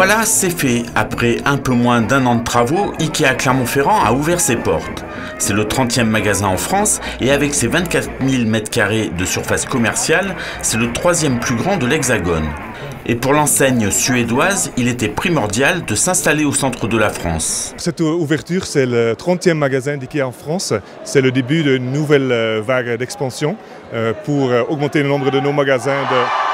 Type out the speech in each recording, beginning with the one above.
voilà, c'est fait. Après un peu moins d'1 an de travaux, Ikea Clermont-Ferrand a ouvert ses portes. C'est le 30e magasin en France et avec ses 24 000 m² de surface commerciale, c'est le 3e plus grand de l'Hexagone. Et pour l'enseigne suédoise, il était primordial de s'installer au centre de la France. Cette ouverture, c'est le 30e magasin d'IKEA en France. C'est le début d'une nouvelle vague d'expansion pour augmenter le nombre de nos magasins de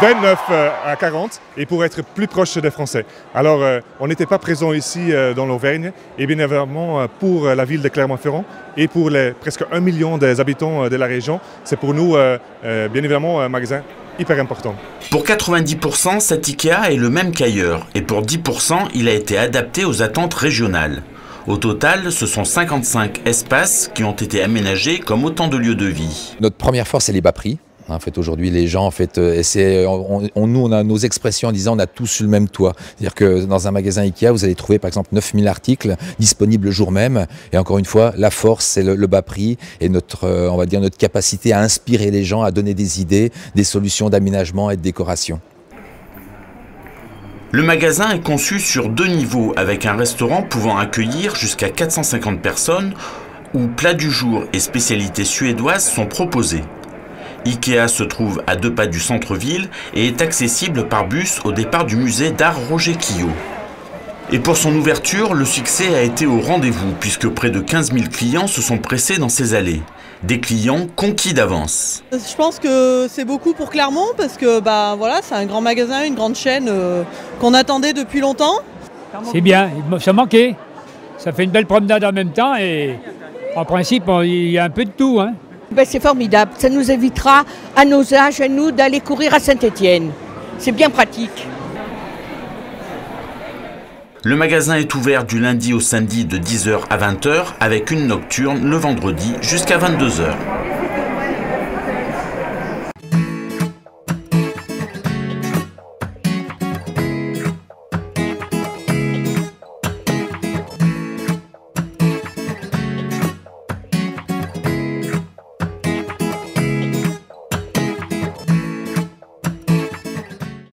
29 à 40 et pour être plus proche des Français. Alors, on n'était pas présent ici dans l'Auvergne et bien évidemment pour la ville de Clermont-Ferrand et pour les presque 1 million des habitants de la région, c'est pour nous bien évidemment un magasin hyper important. Pour 90%, cet Ikea est le même qu'ailleurs et pour 10%, il a été adapté aux attentes régionales. Au total, ce sont 55 espaces qui ont été aménagés comme autant de lieux de vie. Notre première force, c'est les bas prix. En fait, aujourd'hui, les gens, en fait, nous, on a nos expressions en disant on a tous sur le même toit. C'est-à-dire que dans un magasin Ikea, vous allez trouver par exemple 9000 articles disponibles le jour même. Et encore une fois, la force, c'est le bas prix et on va dire notre capacité à inspirer les gens, à donner des idées, des solutions d'aménagement et de décoration. Le magasin est conçu sur 2 niveaux avec un restaurant pouvant accueillir jusqu'à 450 personnes où plats du jour et spécialités suédoises sont proposés. Ikea se trouve à 2 pas du centre-ville et est accessible par bus au départ du musée d'art Roger Quillot. Et pour son ouverture, le succès a été au rendez-vous puisque près de 15 000 clients se sont pressés dans ses allées. Des clients conquis d'avance. Je pense que c'est beaucoup pour Clermont parce que voilà, c'est un grand magasin, une grande chaîne qu'on attendait depuis longtemps. C'est bien, ça manquait. Ça fait une belle promenade en même temps et en principe, il y a un peu de tout, hein. C'est formidable, ça nous évitera à nos âges, à nous, d'aller courir à Saint-Étienne. C'est bien pratique. Le magasin est ouvert du lundi au samedi de 10h à 20h avec une nocturne le vendredi jusqu'à 22h.